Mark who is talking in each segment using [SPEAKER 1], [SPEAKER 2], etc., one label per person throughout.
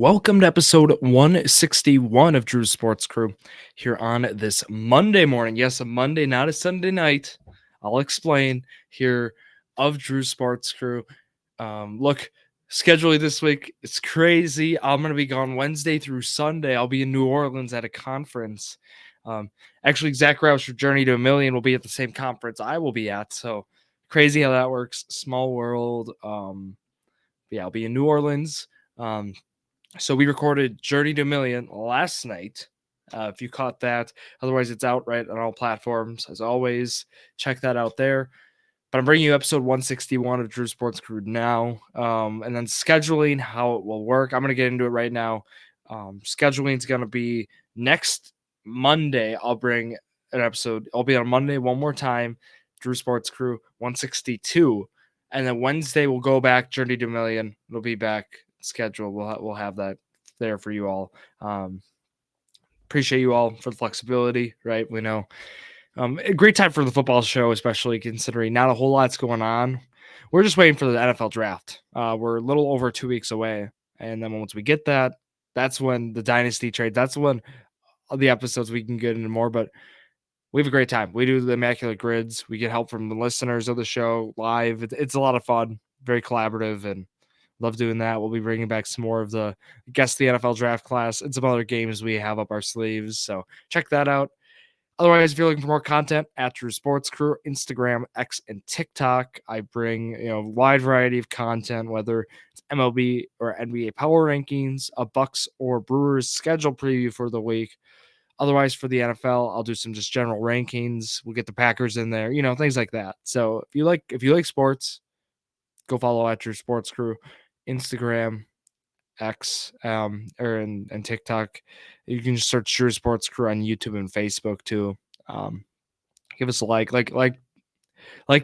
[SPEAKER 1] Welcome to episode 161 of Drew's Sports Crew here on this Monday morning. Yes, a Monday, not a Sunday night. I'll explain here of Drew's Sports Crew. Look, scheduling this week, it's crazy. I'm going to be gone Wednesday through Sunday. I'll be in New Orleans at a conference. Actually, Zach Roush for Journey to a Million will be at the same conference I will be at. So crazy how that works. Small world. Yeah, I'll be in New Orleans. So we recorded Journey to a Million last night. If you caught that, otherwise it's out right on all platforms. As always, check that out there. But I'm bringing you episode 161 of Drew Sports Crew now, and then scheduling how it will work. I'm going to get into it right now. Scheduling is going to be next Monday. I'll bring an episode. I'll be on Monday one more time. Drew Sports Crew 162, and then Wednesday we'll go back. Journey to a Million. It'll be back schedule. We'll have that there for you all. Appreciate you all for the flexibility, right? We know a great time for the football show, especially considering not a whole lot's going on. We're just waiting for the NFL draft. We're a little over 2 weeks away, and then once we get that, that's when the dynasty trade. That's when the episodes we can get into more. But we have a great time. We do the immaculate grids. We get help from the listeners of the show live. It's a lot of fun, very collaborative, and love doing that. We'll be bringing back some more of the Guess the NFL draft class and some other games we have up our sleeves. So check that out. Otherwise, if you're looking for more content at Drew Sports Crew, Instagram, X, and TikTok, I bring a wide variety of content, whether it's MLB or NBA power rankings, a Bucks or Brewers schedule preview for the week. Otherwise, for the NFL, I'll do some just general rankings. We'll get the Packers in there, things like that. So if you like sports, go follow at Drew Sports Crew, Instagram, X, and TikTok. You can just search Drew Sports Crew on YouTube and Facebook too. Give us a like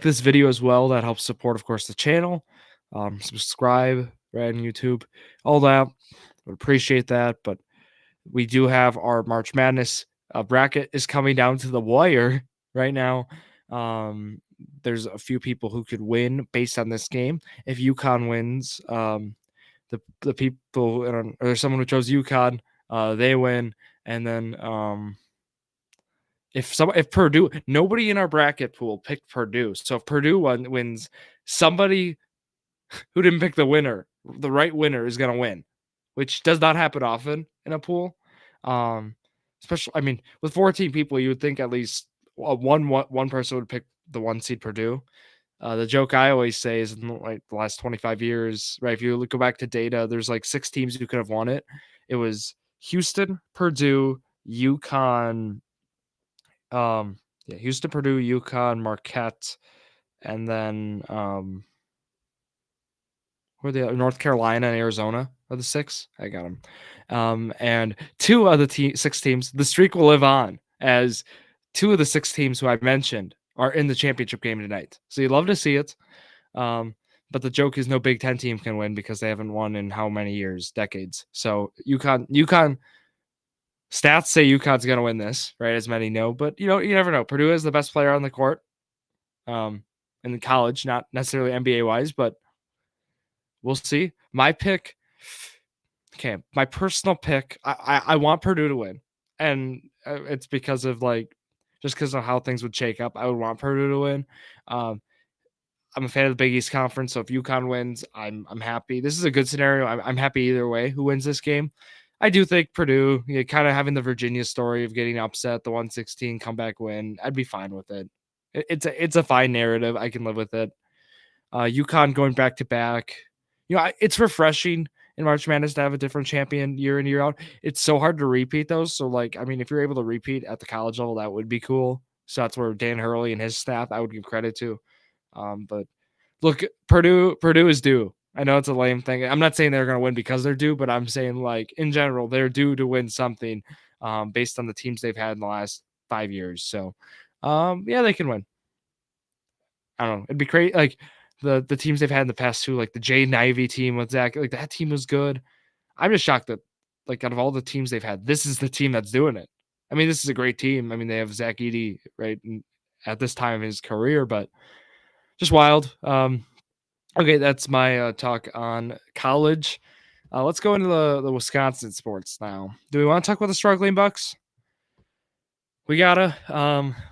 [SPEAKER 1] this video as well. That helps support, of course, the channel. Subscribe right on YouTube, all that. Would appreciate that. But we do have our March Madness bracket is coming down to the wire right now. There's a few people who could win based on this game. If UConn wins, the people or there's someone who chose UConn, they win, and then if Purdue, nobody in our bracket pool picked Purdue, so if Purdue wins, somebody who didn't pick the winner, the right winner, is gonna win, which does not happen often in a pool. Especially, with 14 people, you would think at least one person would pick the 1 seed Purdue. The joke I always say is in the last 25 years, right? If you go back to data, there's 6 teams who could have won it. It was Houston, Purdue, UConn, Houston, Purdue, UConn, Marquette, and then where the North Carolina and Arizona are the 6. I got them. And 2 of the 6 teams, the streak will live on as 2 of the 6 teams who I've mentioned are in the championship game tonight. So you'd love to see it. But the joke is no Big Ten team can win because they haven't won in how many years, decades. So UConn stats say UConn's going to win this, right? As many know, but you never know. Purdue is the best player on the court in the college, not necessarily NBA wise, but we'll see. My personal pick, I want Purdue to win. And it's because of just because of how things would shake up. I would want Purdue to win. I'm a fan of the Big East Conference, so if UConn wins, I'm happy. This is a good scenario. I'm happy either way who wins this game. I do think Purdue, kind of having the Virginia story of getting upset, the 116 comeback win, I'd be fine with it. It's a fine narrative. I can live with it. UConn going back to back. It's refreshing in March Madness to have a different champion year in, year out. It's so hard to repeat those. So, if you're able to repeat at the college level, that would be cool. So that's where Dan Hurley and his staff, I would give credit to. But look, Purdue is due. I know it's a lame thing. I'm not saying they're going to win because they're due, but I'm saying in general, they're due to win something based on the teams they've had in the last 5 years. So, they can win. I don't know. It'd be great. The teams they've had in the past too, like the Jaden Ivey team with Zach, that team was good. I'm just shocked that out of all the teams they've had, this is the team that's doing it. This is a great team. They have Zach Edey right at this time of his career, but just wild. Okay, that's my talk on college. Let's go into the Wisconsin sports now. Do we want to talk about the struggling Bucks? We gotta.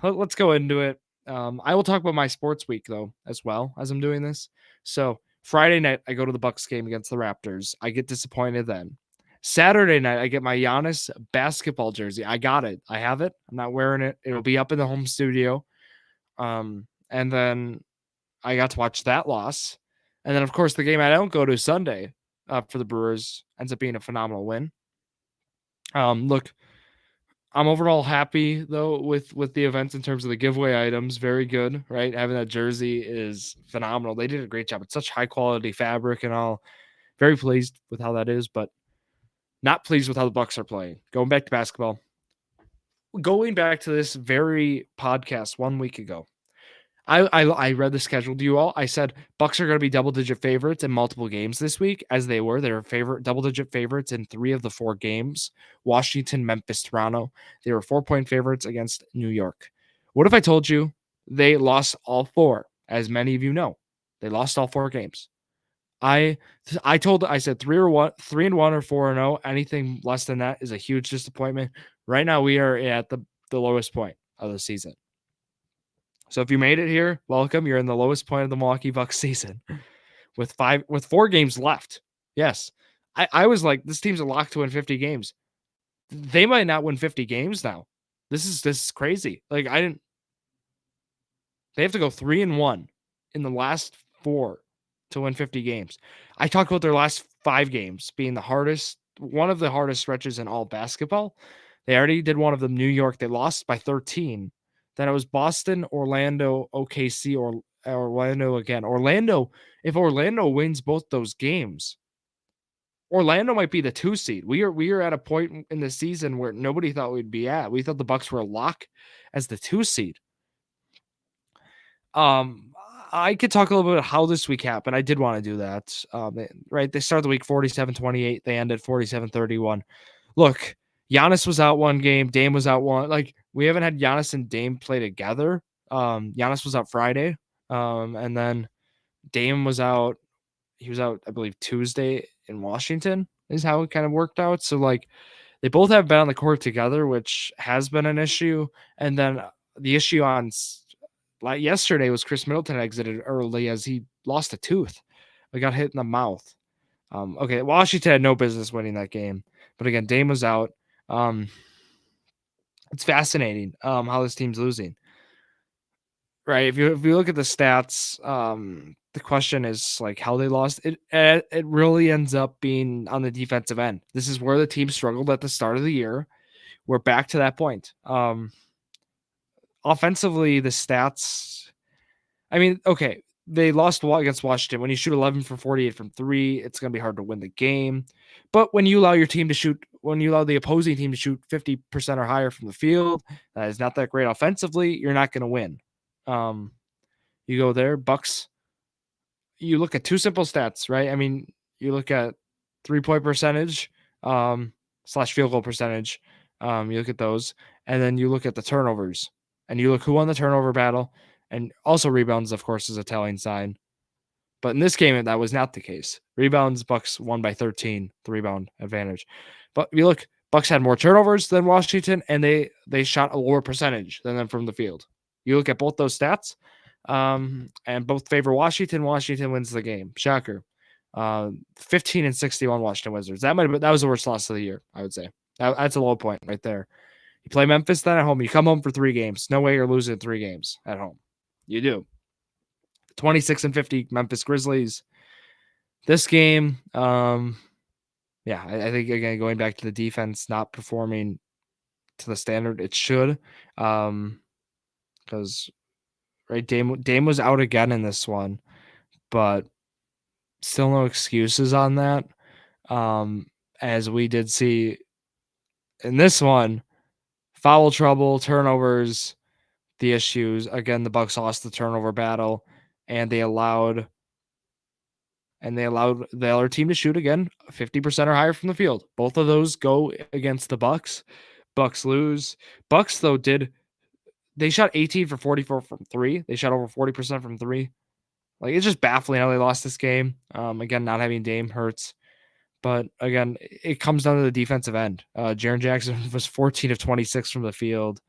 [SPEAKER 1] Let's go into it. I will talk about my sports week though as well as I'm doing this. So Friday night, I go to the Bucks game against the Raptors. I get disappointed then. Saturday night, I get my Giannis basketball jersey. I got it. I have it. I'm not wearing it. It'll be up in the home studio. And then I got to watch that loss. And then, of course, the game I don't go to Sunday for the Brewers ends up being a phenomenal win. Look, I'm overall happy though with the events in terms of the giveaway items. Very good, right? Having that jersey is phenomenal. They did a great job. It's such high quality fabric and all. Very pleased with how that is, but not pleased with how the Bucks are playing. Going back to basketball. Going back to this very podcast 1 week ago, I read the schedule to you all. I said Bucks are going to be double-digit favorites in multiple games this week, as they were. They were double-digit favorites in 3 of the 4 games: Washington, Memphis, Toronto. They were 4-point favorites against New York. What if I told you they lost all 4? As many of you know, they lost all 4 games. I said 3-1 or 4-0. Anything less than that is a huge disappointment. Right now, we are at the lowest point of the season. So if you made it here, welcome. You're in the lowest point of the Milwaukee Bucks season with 4 games left. Yes. I was like, this team's a lock to win 50 games. They might not win 50 games now. This is crazy. Like they have to go 3-1 in the last 4 to win 50 games. I talked about their last 5 games being one of the hardest stretches in all basketball. They already did one of them. New York, they lost by 13. Then it was Boston, Orlando, OKC, or Orlando again. If Orlando wins both those games, Orlando might be the 2 seed. We are at a point in the season where nobody thought we'd be at. We thought the Bucks were a lock as the 2 seed. I could talk a little bit about how this week happened. I did want to do that. Right, they started the week 47-28. They ended 47-31. Look, Giannis was out one game. Dame was out one. Like, we haven't had Giannis and Dame play together. Giannis was out Friday. And then Dame was out. He was out, I believe, Tuesday in Washington is how it kind of worked out. So, like, they both have been on the court together, which has been an issue. And then the issue on yesterday was Chris Middleton exited early as he lost a tooth. He got hit in the mouth. Okay, Washington had no business winning that game. But again, Dame was out. It's fascinating how this team's losing. Right. If you look at the stats, the question is like how they lost. It really ends up being on the defensive end. This is where the team struggled at the start of the year. We're back to that point. Offensively, the stats. I mean, okay, they lost against Washington. When you shoot 11 for 48 from 3, it's going to be hard to win the game. But when you allow the opposing team to shoot 50% or higher from the field, that is not that great offensively. You're not going to win. You go there, Bucks. You look at 2 simple stats, right? I mean, you look at 3-point percentage, / field goal percentage. You look at those, and then you look at the turnovers, and you look who won the turnover battle, and also rebounds, of course, is a telling sign. But in this game, that was not the case. Rebounds, Bucks won by 13, the rebound advantage. But you look, Bucks had more turnovers than Washington, and they shot a lower percentage than them from the field. You look at both those stats, and both favor Washington. Washington wins the game. Shocker. 15-61 Washington Wizards. That was the worst loss of the year, I would say. That's a low point right there. You play Memphis, then at home. You come home for 3 games. No way you're losing 3 games at home. You do. 26-50 Memphis Grizzlies. This game, I think, again, going back to the defense not performing to the standard it should, because right, Dame was out again in this one, but still no excuses on that. As we did see in this one, foul trouble, turnovers, the issues. Again, the Bucks lost the turnover battle, and they allowed the other team to shoot again 50% or higher from the field. Both of those go against the Bucks. Bucks lose. Bucks, though, they shot 18 for 44 from 3. They shot over 40% from 3. Like, it's just baffling how they lost this game. Again, not having Dame hurts. But again, it comes down to the defensive end. Jaren Jackson was 14 of 26 from the field.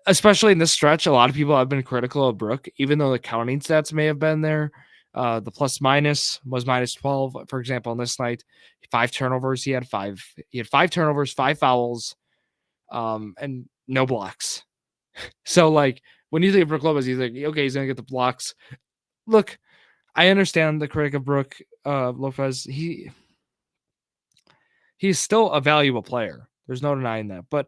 [SPEAKER 1] Especially in this stretch, a lot of people have been critical of Brook, even though the counting stats may have been there. The plus minus was minus 12, for example, on this night. 5 turnovers. He had five turnovers, 5 fouls, and no blocks. So, like, when you think of Brook Lopez, you think, okay, he's gonna get the blocks. Look, I understand the critic of Brook Lopez. He's still a valuable player. There's no denying that. But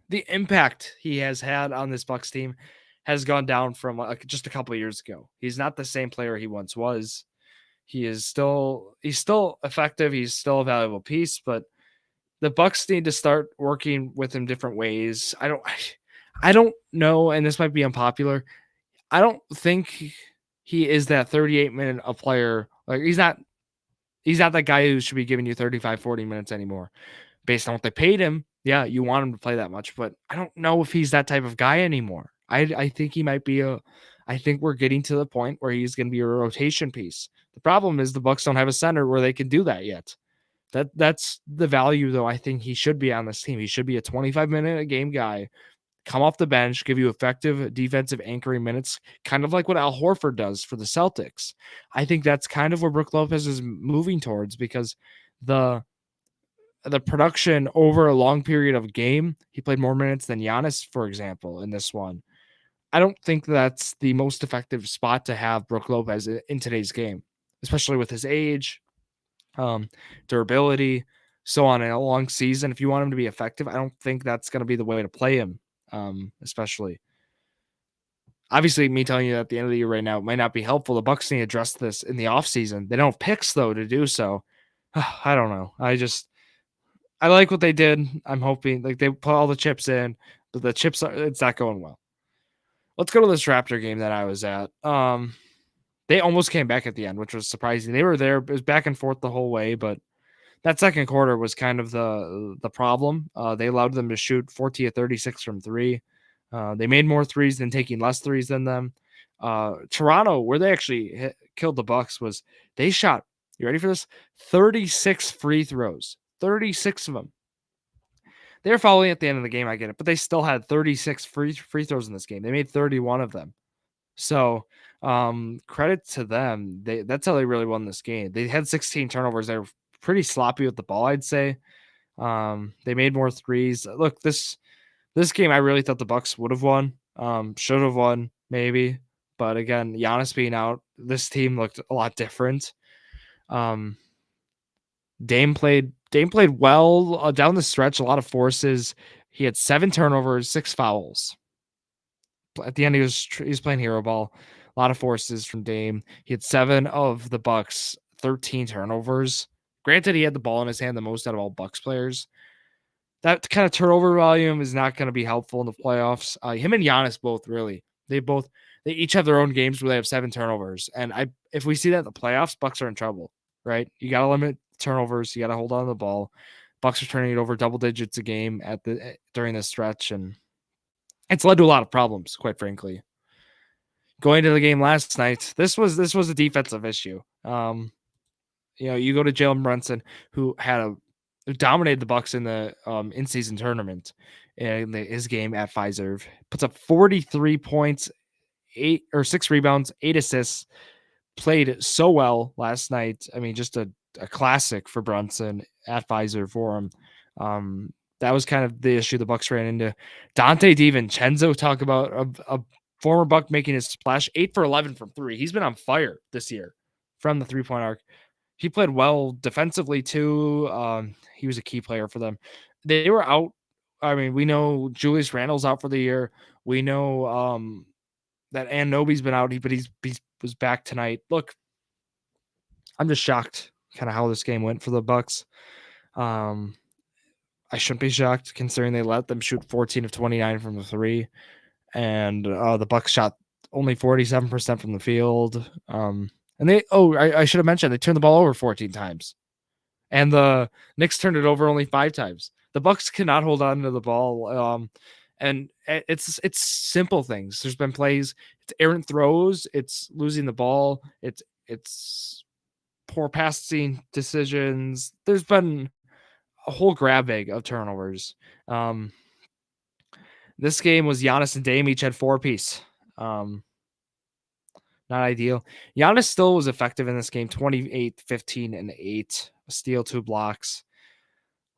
[SPEAKER 1] the impact he has had on this Bucks team has gone down from just a couple of years ago. He's not the same player he once was. He's still effective. He's still a valuable piece, but the Bucks need to start working with him different ways. I don't know, and this might be unpopular. I don't think he is that 38-minute a player. Like he's not that guy who should be giving you 35, 40 minutes anymore. Based on what they paid him, yeah, you want him to play that much, but I don't know if he's that type of guy anymore. I think he might be I think we're getting to the point where he's going to be a rotation piece. The problem is the Bucks don't have a center where they can do that yet. That's the value though. I think he should be on this team. He should be a 25-minute a game guy, come off the bench, give you effective defensive anchoring minutes, kind of like what Al Horford does for the Celtics. I think that's kind of where Brook Lopez is moving towards because the production over a long period of game, he played more minutes than Giannis, for example, in this one. I don't think that's the most effective spot to have Brook Lopez in today's game, especially with his age, durability, so on in a long season. If you want him to be effective, I don't think that's going to be the way to play him, especially. Obviously, me telling you that at the end of the year right now might not be helpful. The Bucks need to address this in the offseason. They don't have picks, though, to do so. I don't know. I like what they did. I'm hoping like they put all the chips in, but it's not going well. Let's go to this Raptor game that I was at. They almost came back at the end, which was surprising. They were there. It was back and forth the whole way, but that second quarter was kind of the problem. They allowed them to shoot 40 of 36 from 3. They made more threes than taking less threes than them. Toronto, where they actually killed the Bucks, was they shot, you ready for this? 36 free throws. 36 of them. They were fouling at the end of the game, I get it, but they still had 36 free throws in this game. They made 31 of them. So credit to them. That's how they really won this game. They had 16 turnovers. They were pretty sloppy with the ball, I'd say. They made more threes. Look, this game I really thought the Bucks would have won. Should have won, maybe. But again, Giannis being out, this team looked a lot different. Dame played well down the stretch, a lot of forces. He had 7 turnovers, 6 fouls. At the end, he was playing hero ball. A lot of forces from Dame. He had 7 of the Bucks, 13 turnovers. Granted, he had the ball in his hand the most out of all Bucks players. That kind of turnover volume is not going to be helpful in the playoffs. Him and Giannis both really. They each have their own games where they have 7 turnovers. And if we see that in the playoffs, Bucks are in trouble, right? You got to limit turnovers. You got to hold on to the ball. Bucks are turning it over double digits a game during this stretch, and it's led to a lot of problems, quite frankly. Going to the game last night, this was a defensive issue. You go to Jalen Brunson, who dominated the Bucks in the in-season tournament in his game at Fiserv, puts up 43 points, 6 rebounds, 8 assists. Played so well last night. I mean, just a classic for Brunson at Fiserv for him. That was kind of the issue the Bucks ran into. Dante DiVincenzo, talk about a former Buck making his splash, 8 for 11 from 3. He's been on fire this year from the 3-point arc. He played well defensively too. He was a key player for them. They were out. I mean, we know Julius Randle's out for the year. We know that Anunoby's been out, but he was back tonight. Look, I'm just shocked kind of how this game went for the Bucks. I shouldn't be shocked considering they let them shoot 14 of 29 from the 3, and the Bucks shot only 47% from the field. And I should have mentioned they turned the ball over 14 times, and the Knicks turned it over only 5 times. The Bucks cannot hold on to the ball. And it's simple things. There's been plays, it's errant throws, it's losing the ball, it's poor passing decisions. There's been a whole grab bag of turnovers. This game was Giannis and Dame each had 4 apiece. Not ideal. Giannis still was effective in this game, 28, 15, and 8. A steal, 2 blocks.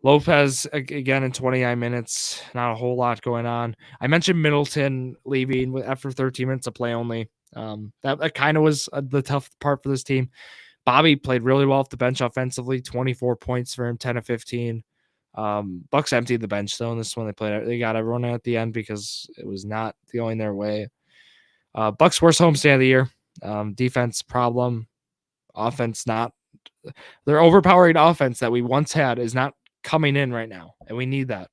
[SPEAKER 1] Lopez, again, in 29 minutes. Not a whole lot going on. I mentioned Middleton leaving after 13 minutes of play only. That kind of was the tough part for this team. Bobby played really well off the bench offensively, 24 points for him, 10 of 15. Bucks emptied the bench, though, in this one. They got everyone at the end because it was not going their way. Bucks worst homestand of the year. Defense problem, offense not. Their overpowering offense that we once had is not coming in right now, and we need that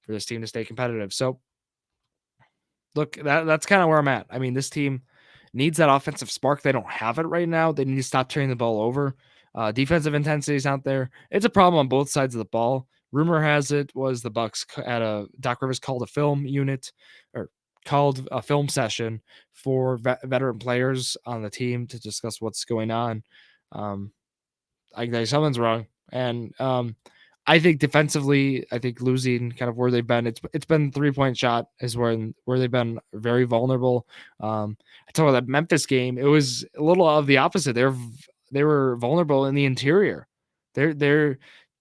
[SPEAKER 1] for this team to stay competitive. So, look, that's kind of where I'm at. I mean, this team needs that offensive spark. They don't have it right now. They need to stop turning the ball over. Defensive intensity is out there. It's a problem on both sides of the ball. Rumor has it was the Bucks at Doc Rivers called a film unit or called a film session for veteran players on the team to discuss what's going on. I think something's wrong. And I think defensively, I think losing kind of where they've been, it's been 3-point shot is where they've been very vulnerable. I talk about that Memphis game. It was a little of the opposite. They were vulnerable in the interior. Their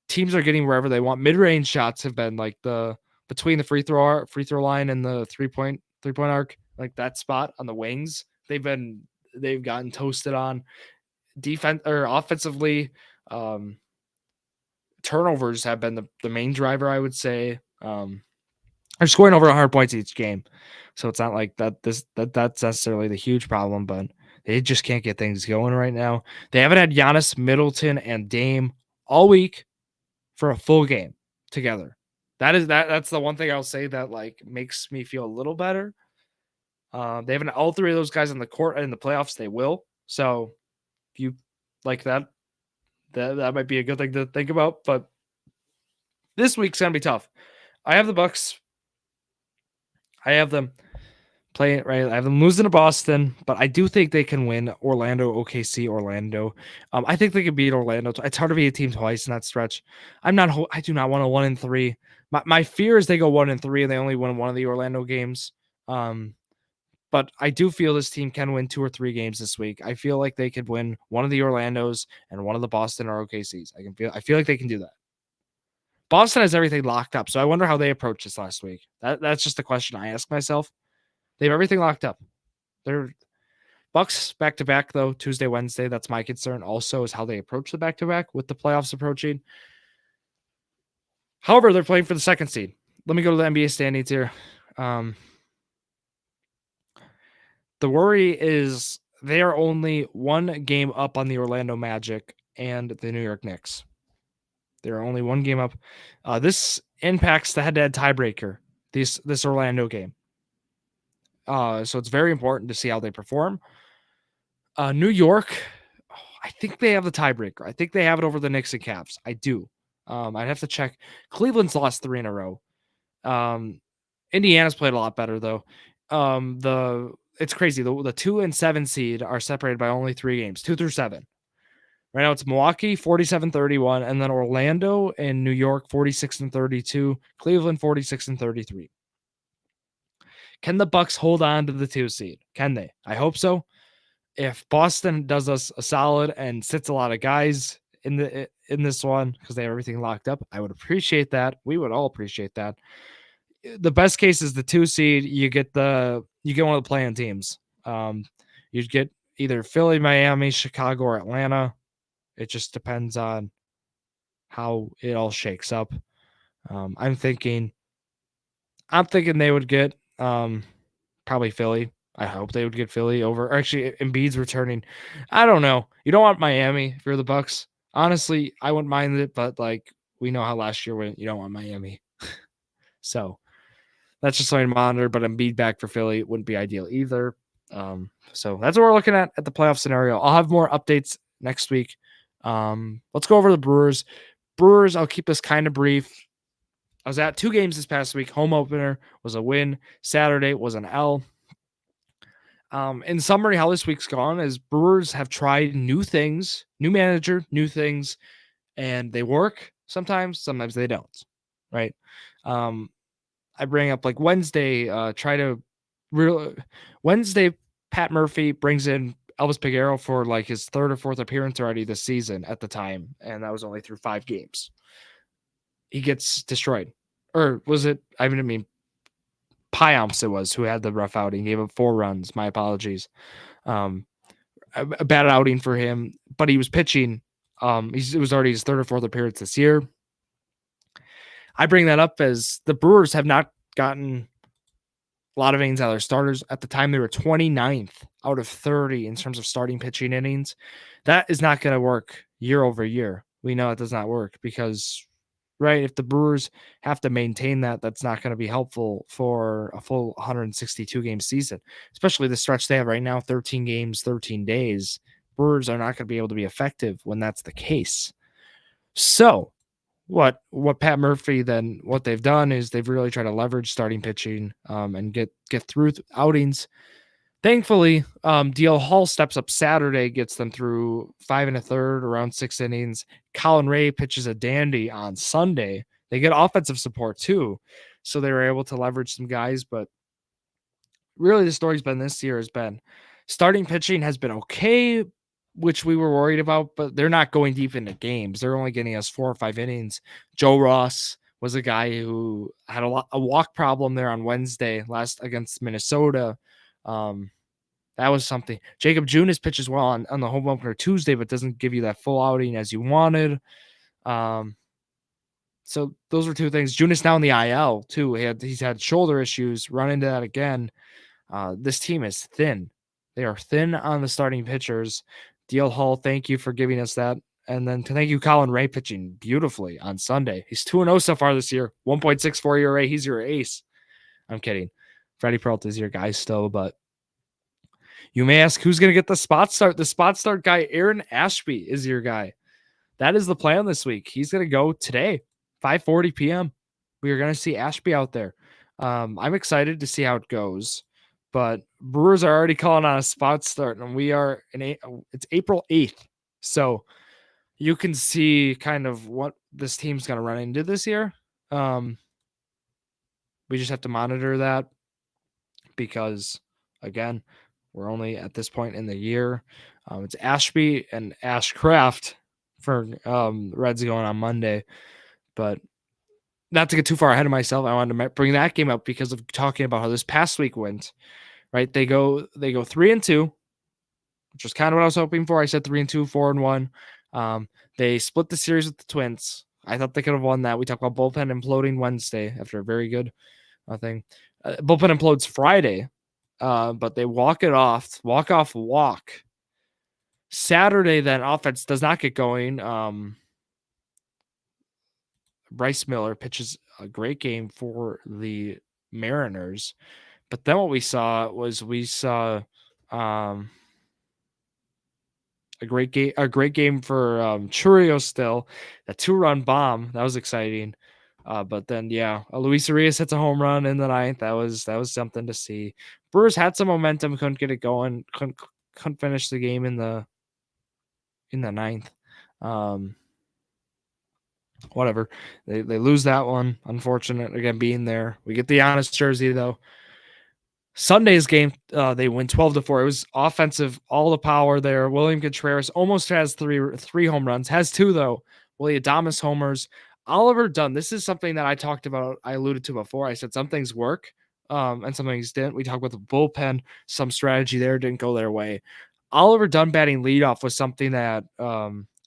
[SPEAKER 1] teams are getting wherever they want. Mid-range shots have been like between the free throw line and the three-point arc, like that spot on the wings. They've gotten toasted on. Defense or offensively, turnovers have been the main driver, I would say. They're scoring over 100 points each game, so it's not like that's necessarily the huge problem, but they just can't get things going right now. They haven't had Giannis, Middleton, and Dame all week for a full game together. That's the one thing I'll say that like makes me feel a little better. They haven't all 3 of those guys on the court in the playoffs. They will. So if you like that might be a good thing to think about. But this week's gonna be tough. I have the Bucks. I have them playing right. I have them losing to Boston, but I do think they can win Orlando, OKC, Orlando. I think they can beat Orlando. It's hard to beat a team twice in that stretch. I do not want a 1-3. My fear is they go 1-3 and they only win one of the Orlando games. But I do feel this team can win 2 or 3 games this week. I feel like they could win one of the Orlandos and one of the Boston or OKCs. I feel like they can do that. Boston has everything locked up, so I wonder how they approached this last week. That's just the question I ask myself. They have everything locked up. They're Bucks back-to-back, though, Tuesday, Wednesday. That's my concern also is how they approach the back-to-back with the playoffs approaching. However, they're playing for the 2nd seed. Let me go to the NBA standings here. The worry is they are only 1 game up on the Orlando Magic and the New York Knicks. They're only 1 game up. This impacts the head-to-head tiebreaker, this Orlando game. So it's very important to see how they perform. New York, I think they have the tiebreaker. I think they have it over the Knicks and Cavs. I do. I'd have to check. Cleveland's lost 3 in a row. Indiana's played a lot better, though. It's crazy. The 2 and 7 seed are separated by only 3 games, 2 through 7. Right now it's Milwaukee 47-31, and then Orlando and New York 46-32, Cleveland 46-33. Can the Bucks hold on to the 2 seed? Can they? I hope so. If Boston does us a solid and sits a lot of guys in this one because they have everything locked up, I would appreciate that. We would all appreciate that. The best case is the 2 seed. You get one of the playing teams. You'd get either Philly, Miami, Chicago, or Atlanta. It just depends on how it all shakes up. I'm thinking they would get probably Philly. I hope they would get Philly over. Actually, Embiid's returning. I don't know. You don't want Miami if you're the Bucks. Honestly, I wouldn't mind it, but like we know how last year went. You don't want Miami. So that's just something to monitor. But Embiid back for Philly wouldn't be ideal either. So that's what we're looking at the playoff scenario. I'll have more updates next week. Let's go over the Brewers. I'll keep this kind of brief. I was at 2 games this past week. Home opener was a win. Saturday was an L. In summary, how this week's gone is Brewers have tried new things, new manager, new things, and they work sometimes they don't. Right. Um, I bring up like Wednesday, try to real Wednesday, Pat Murphy brings in Elvis Peguero for like his third or fourth appearance already this season at the time, and that was only through 5 games. He gets destroyed. Or was it? I mean, Piamps it was who had the rough outing, gave up 4 runs. My apologies. Um, a bad outing for him, but he was pitching. It was already his third or fourth appearance this year. I bring that up as the Brewers have not gotten a lot of innings out of their starters. At the time, they were 29th out of 30 in terms of starting pitching innings. That is not going to work year over year. We know it does not work because, right, if the Brewers have to maintain that, that's not going to be helpful for a full 162 game season, especially the stretch they have right now, 13 games, 13 days. Brewers are not going to be able to be effective when that's the case. So, what Pat Murphy then what they've done is they've really tried to leverage starting pitching and get through outings. Thankfully, DL Hall steps up Saturday, gets them through 5 1/3, around 6 innings. Colin Ray pitches a dandy on Sunday. They get offensive support too, so they were able to leverage some guys. But really, the story's been this year has been starting pitching has been okay, which we were worried about, but they're not going deep into games. They're only getting us 4 or 5 innings. Joe Ross was a guy who had a walk problem there on Wednesday last against Minnesota. That was something. Jacob Junis pitches well on the home opener Tuesday, but doesn't give you that full outing as you wanted. So those were two things. Junis now in the IL too. He's had shoulder issues. Run into that again. This team is thin. They are thin on the starting pitchers. DL Hall, thank you for giving us that. And then to thank you, Colin Ray pitching beautifully on Sunday. He's 2-0 so far this year. 1.64 ERA. He's your ace. I'm kidding. Freddie Peralta is your guy still, but you may ask who's going to get the spot start. The spot start guy, Aaron Ashby, is your guy. That is the plan this week. He's going to go today, 5:40 p.m. We are going to see Ashby out there. I'm excited to see how it goes, but Brewers are already calling on a spot start, and it's April 8th. So you can see kind of what this team's going to run into this year. We just have to monitor that because, again, we're only at this point in the year. It's Ashby and Ashcraft for Reds going on Monday. But not to get too far ahead of myself, I wanted to bring that game up because of talking about how this past week went. Right, they go 3-2, which was kind of what I was hoping for. I said 3-2, 4-1. They split the series with the Twins. I thought they could have won that. We talked about bullpen imploding Wednesday after a very good thing. Bullpen implodes Friday. But they walk off. Saturday, then offense does not get going. Bryce Miller pitches a great game for the Mariners. But then what we saw a great game for Churio still. A 2-run bomb. That was exciting. But then, Luis Arias hits a home run in the ninth. That was something to see. Brewers had some momentum, couldn't get it going, couldn't finish the game in the ninth. Whatever. They lose that one. Unfortunate, again, being there. We get the honest jersey, though. Sunday's game, they win 12-4. It was offensive, all the power there. William Contreras almost has three home runs. Has 2, though. Willie Adames homers. Oliver Dunn, this is something that I talked about. I alluded to before. I said some things work and some things didn't. We talked about the bullpen. Some strategy there didn't go their way. Oliver Dunn batting leadoff was something that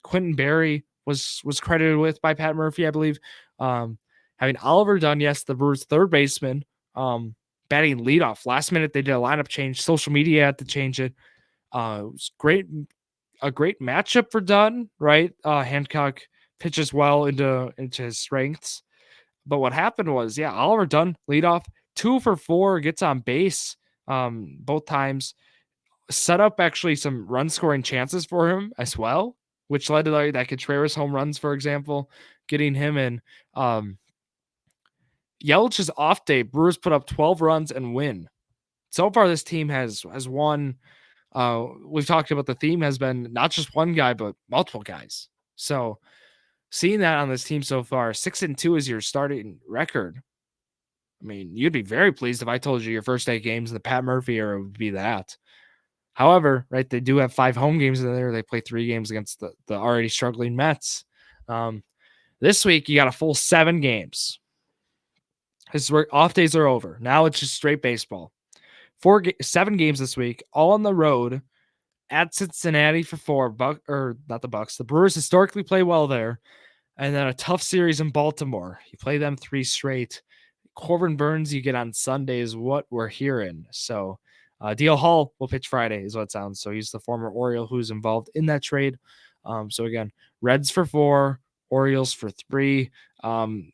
[SPEAKER 1] Quentin Berry was credited with by Pat Murphy, I believe. Having Oliver Dunn, yes, the Brewers' third baseman, batting leadoff. Last minute, they did a lineup change. Social media had to change it. It was great. A great matchup for Dunn, right? Hancock pitches well into his strengths. But what happened was, Oliver Dunn leadoff, 2 for 4, gets on base both times. Set up actually some run scoring chances for him as well, which led to that Contreras home runs, for example, getting him in. Yelich's off day, Brewers put up 12 runs and win. So far, this team has won. We've talked about the theme has been not just one guy, but multiple guys. So seeing that on this team so far, 6-2 is your starting record. I mean, you'd be very pleased if I told you your first 8 games in the Pat Murphy era would be that. However, right, they do have 5 home games in there. They play 3 games against the already struggling Mets. This week, you got a full 7 games. His off days are over. Now it's just straight baseball. 7 games this week, all on the road at Cincinnati for 4. Not the Bucks. The Brewers historically play well there, and then a tough series in Baltimore. You play them 3 straight. Corbin Burns, you get on Sunday is what we're hearing. So, DL Hall will pitch Friday, is what it sounds. So he's the former Oriole who's involved in that trade. So again, Reds for 4, Orioles for 3.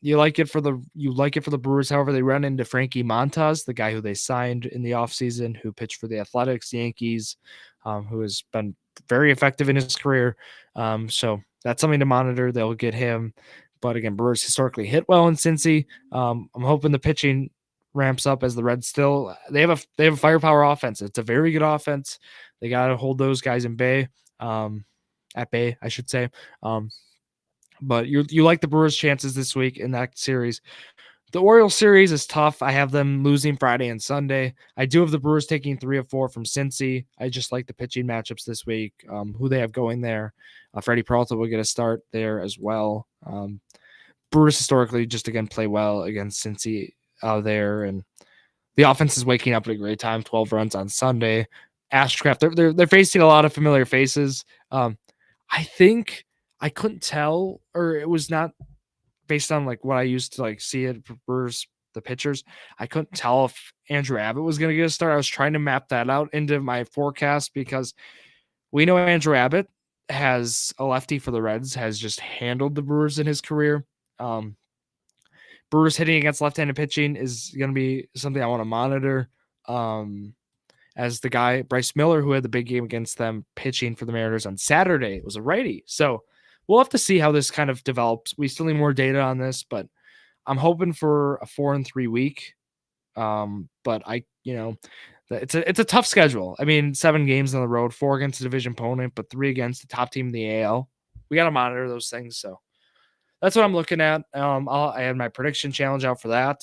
[SPEAKER 1] You like it for the Brewers. However, they run into Frankie Montas, the guy who they signed in the offseason, who pitched for the Athletics, Yankees, who has been very effective in his career. So that's something to monitor. They'll get him. But again, Brewers historically hit well in Cincy. I'm hoping the pitching ramps up as the Reds still they have a firepower offense. It's a very good offense. They got to hold those guys at bay, I should say. But you like the Brewers' chances this week in that series. The Orioles series is tough. I have them losing Friday and Sunday. I do have the Brewers taking 3 of 4 from Cincy. I just like the pitching matchups this week. Who they have going there. Freddie Peralta will get a start there as well. Brewers historically just again play well against Cincy out there, and the offense is waking up at a great time. 12 runs on Sunday. Ashcraft, they're facing a lot of familiar faces. I think I couldn't tell, or it was not based on like what I used to like see it for Brewers, the pitchers. I couldn't tell if Andrew Abbott was going to get a start. I was trying to map that out into my forecast because we know Andrew Abbott has a lefty for the Reds, has just handled the Brewers in his career. Brewers hitting against left-handed pitching is going to be something I want to monitor. As the guy, Bryce Miller, who had the big game against them pitching for the Mariners on Saturday, was a righty. So we'll have to see how this kind of develops. We still need more data on this, but I'm hoping for a 4-3 week. But it's a tough schedule. I mean, 7 games on the road, 4 against a division opponent, but 3 against the top team in the AL. We got to monitor those things. So that's what I'm looking at. I had my prediction challenge out for that,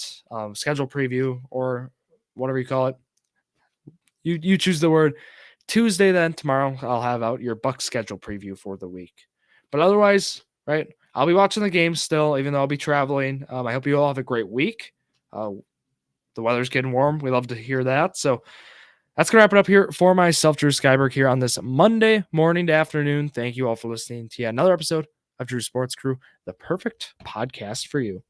[SPEAKER 1] schedule preview or whatever you call it. You choose the word. Tuesday, then tomorrow I'll have out your Bucks schedule preview for the week. But otherwise, right, I'll be watching the game still, even though I'll be traveling. I hope you all have a great week. The weather's getting warm. We love to hear that. So that's going to wrap it up here for myself, Drew Skyberg, here on this Monday morning to afternoon. Thank you all for listening to yet another episode of Drew Sports Crew, the perfect podcast for you.